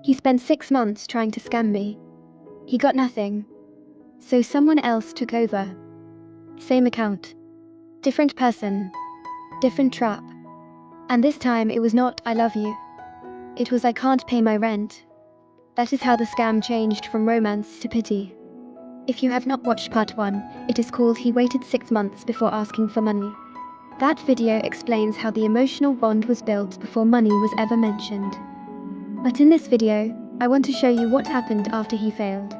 He spent 6 months trying to scam me. He got nothing. So someone else took over. Same account. Different person. Different trap. And this time it was not "I love you." It was "I can't pay my rent." That is how the scam changed from romance to pity. If you have not watched part 1, it is called "He Waited 6 Months Before Asking for Money." That video explains how the emotional bond was built before money was ever mentioned. But in this video, I want to show you what happened after he failed.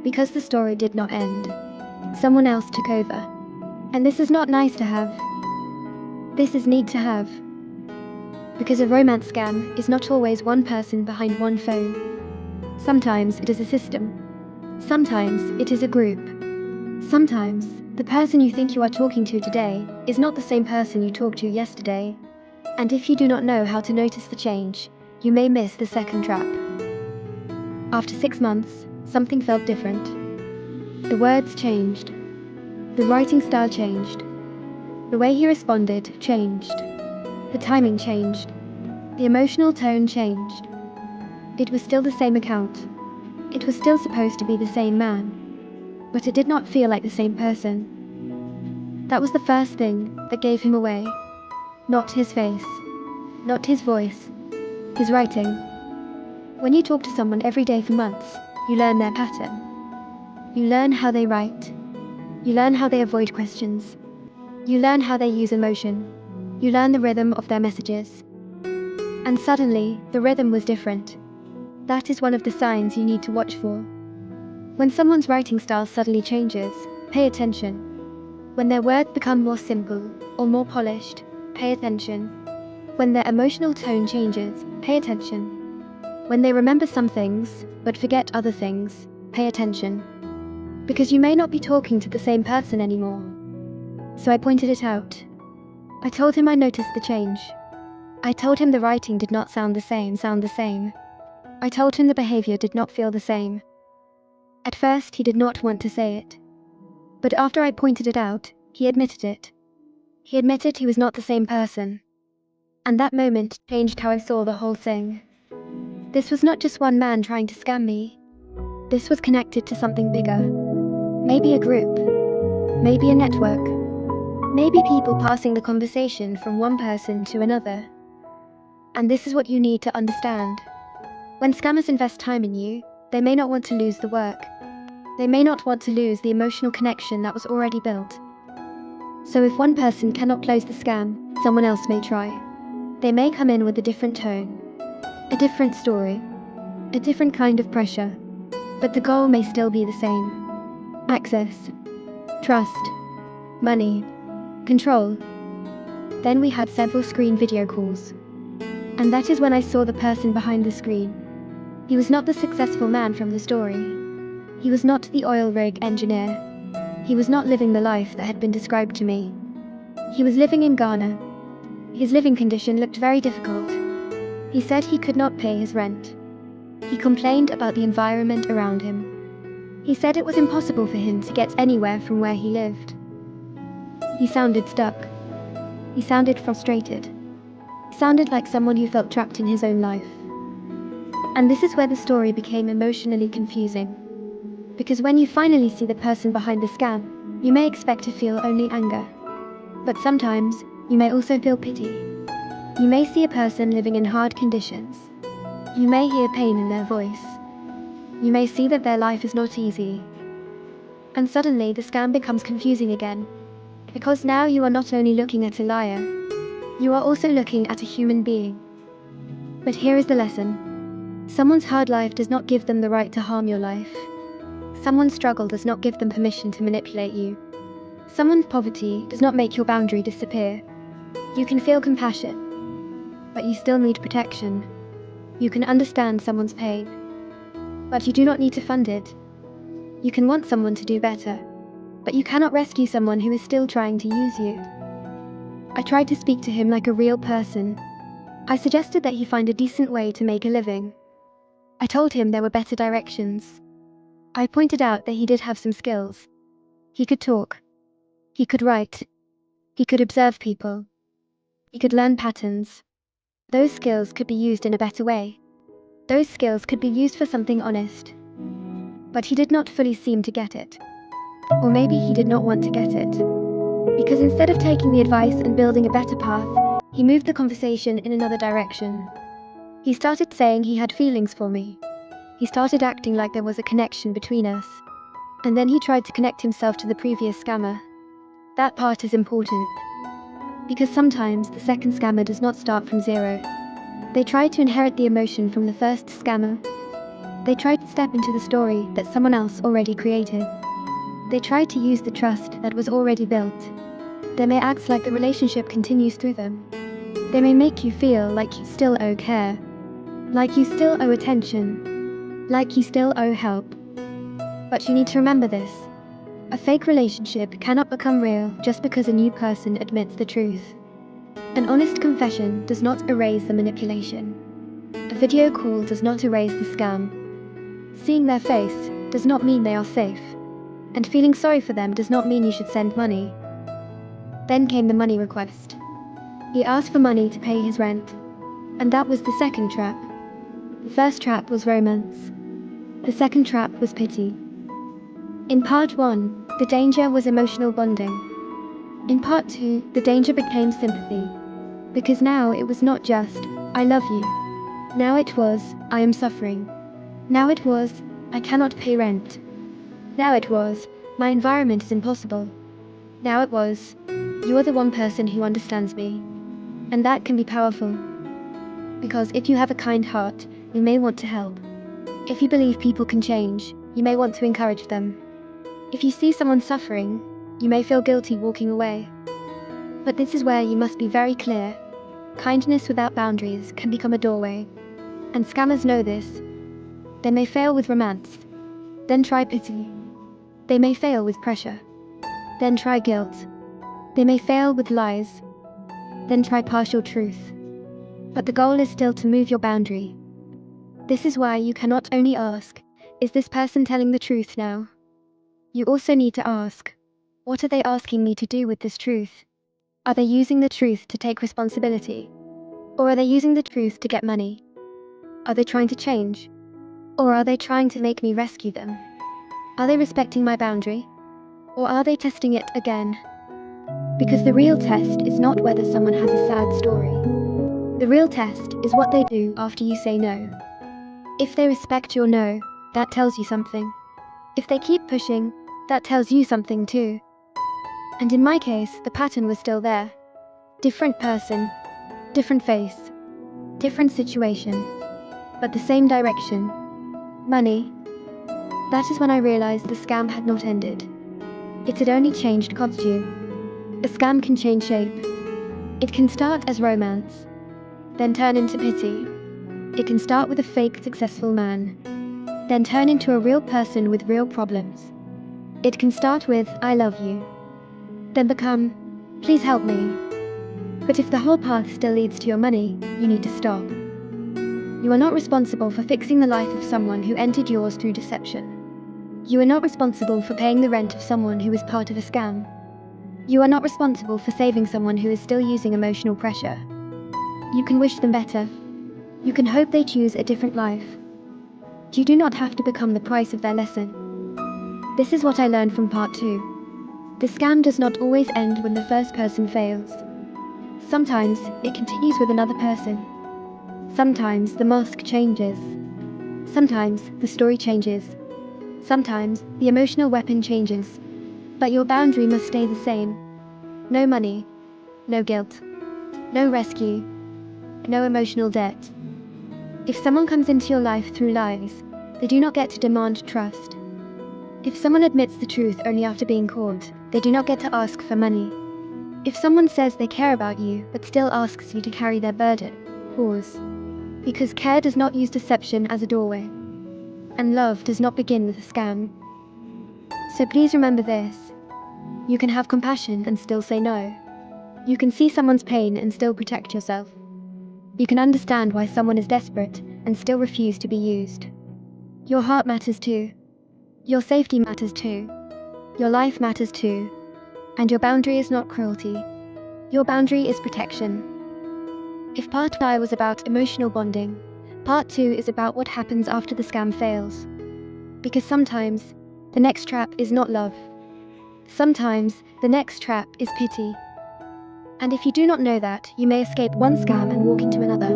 Because the story did not end. Someone else took over. And this is not nice to have. This is need to have. Because a romance scam is not always one person behind one phone. Sometimes it is a system. Sometimes it is a group. Sometimes, the person you think you are talking to today is not the same person you talked to yesterday. And if you do not know how to notice the change, you may miss the second trap. After 6 months, something felt different. The words changed. The writing style changed. The way he responded changed. The timing changed. The emotional tone changed. It was still the same account. It was still supposed to be the same man. But it did not feel like the same person. That was the first thing that gave him away. Not his face. Not his voice. His writing. When you talk to someone every day for months, you learn their pattern. You learn how they write. You learn how they avoid questions. You learn how they use emotion. You learn the rhythm of their messages. And suddenly, the rhythm was different. That is one of the signs you need to watch for. When someone's writing style suddenly changes, pay attention. When their words become more simple or more polished, pay attention. When their emotional tone changes, pay attention. When they remember some things, but forget other things, pay attention. Because you may not be talking to the same person anymore. So I pointed it out. I told him I noticed the change. I told him the writing did not sound the same. I told him the behavior did not feel the same. At first he did not want to say it. But after I pointed it out, he admitted it. He admitted he was not the same person. And that moment changed how I saw the whole thing. This was not just one man trying to scam me. This was connected to something bigger. Maybe a group. Maybe a network. Maybe people passing the conversation from one person to another. And this is what you need to understand. When scammers invest time in you, they may not want to lose the work. They may not want to lose the emotional connection that was already built. So if one person cannot close the scam, someone else may try. They may come in with a different tone, a different story, a different kind of pressure. But the goal may still be the same. Access, trust, money, control. Then we had several screen video calls. And that is when I saw the person behind the screen. He was not the successful man from the story. He was not the oil rig engineer. He was not living the life that had been described to me. He was living in Ghana. His living condition looked very difficult. He said he could not pay his rent. He complained about the environment around him. He said it was impossible for him to get anywhere from where he lived. He sounded stuck. He sounded frustrated. He sounded like someone who felt trapped in his own life. And this is where the story became emotionally confusing. Because when you finally see the person behind the scam, you may expect to feel only anger. But sometimes, you may also feel pity. You may see a person living in hard conditions. You may hear pain in their voice. You may see that their life is not easy. And suddenly the scam becomes confusing again. Because now you are not only looking at a liar, you are also looking at a human being. But here is the lesson. Someone's hard life does not give them the right to harm your life. Someone's struggle does not give them permission to manipulate you. Someone's poverty does not make your boundary disappear. You can feel compassion, but you still need protection. You can understand someone's pain, but you do not need to fund it. You can want someone to do better, but you cannot rescue someone who is still trying to use you. I tried to speak to him like a real person. I suggested that he find a decent way to make a living. I told him there were better directions. I pointed out that he did have some skills. He could talk. He could write. He could observe people. He could learn patterns. Those skills could be used in a better way. Those skills could be used for something honest. But he did not fully seem to get it. Or maybe he did not want to get it. Because instead of taking the advice and building a better path, he moved the conversation in another direction. He started saying he had feelings for me. He started acting like there was a connection between us. And then he tried to connect himself to the previous scammer. That part is important. Because sometimes the second scammer does not start from zero. They try to inherit the emotion from the first scammer. They try to step into the story that someone else already created. They try to use the trust that was already built. They may act like the relationship continues through them. They may make you feel like you still owe care, like you still owe attention, like you still owe help. But you need to remember this. A fake relationship cannot become real just because a new person admits the truth. An honest confession does not erase the manipulation. A video call does not erase the scam. Seeing their face does not mean they are safe. And feeling sorry for them does not mean you should send money. Then came the money request. He asked for money to pay his rent. And that was the second trap. The first trap was romance. The second trap was pity. In part 1, the danger was emotional bonding. In part 2, the danger became sympathy. Because now it was not just, I love you. Now it was, I am suffering. Now it was, I cannot pay rent. Now it was, my environment is impossible. Now it was, you are the one person who understands me. And that can be powerful. Because if you have a kind heart, you may want to help. If you believe people can change, you may want to encourage them. If you see someone suffering, you may feel guilty walking away. But this is where you must be very clear. Kindness without boundaries can become a doorway. And scammers know this. They may fail with romance. Then try pity. They may fail with pressure. Then try guilt. They may fail with lies. Then try partial truth. But the goal is still to move your boundary. This is why you cannot only ask, is this person telling the truth now? You also need to ask, what are they asking me to do with this truth? Are they using the truth to take responsibility? Or are they using the truth to get money? Are they trying to change? Or are they trying to make me rescue them? Are they respecting my boundary? Or are they testing it again? Because the real test is not whether someone has a sad story. The real test is what they do after you say no. If they respect your no, that tells you something. If they keep pushing, that tells you something too. And in my case, the pattern was still there. Different person, different face, different situation, but the same direction. Money. That is when I realized the scam had not ended. It had only changed costume. A scam can change shape. It can start as romance, then turn into pity. It can start with a fake successful man, then turn into a real person with real problems. It can start with, I love you, then become, please help me. But if the whole path still leads to your money, you need to stop. You are not responsible for fixing the life of someone who entered yours through deception. You are not responsible for paying the rent of someone who is part of a scam. You are not responsible for saving someone who is still using emotional pressure. You can wish them better. You can hope they choose a different life. You do not have to become the price of their lesson. This is what I learned from part 2. The scam does not always end when the first person fails. Sometimes it continues with another person. Sometimes the mask changes. Sometimes the story changes. Sometimes the emotional weapon changes. But your boundary must stay the same. No money. No guilt. No rescue. No emotional debt. If someone comes into your life through lies, they do not get to demand trust. If someone admits the truth only after being caught, they do not get to ask for money. If someone says they care about you but still asks you to carry their burden, pause. Because care does not use deception as a doorway. And love does not begin with a scam. So please remember this. You can have compassion and still say no. You can see someone's pain and still protect yourself. You can understand why someone is desperate and still refuse to be used. Your heart matters too. Your safety matters too. Your life matters too. And your boundary is not cruelty. Your boundary is protection. If part 5 was about emotional bonding, Part 2 is about what happens after the scam fails. Because sometimes, the next trap is not love. Sometimes, the next trap is pity. And if you do not know that, you may escape one scam and walk into another.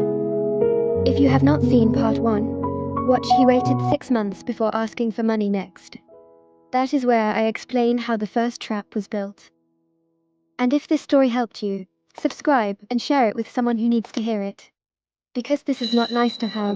If you have not seen part 1, watch He Waited 6 months before asking for money next. That is where I explain how the first trap was built. And if this story helped you, subscribe and share it with someone who needs to hear it. Because this is not nice to have.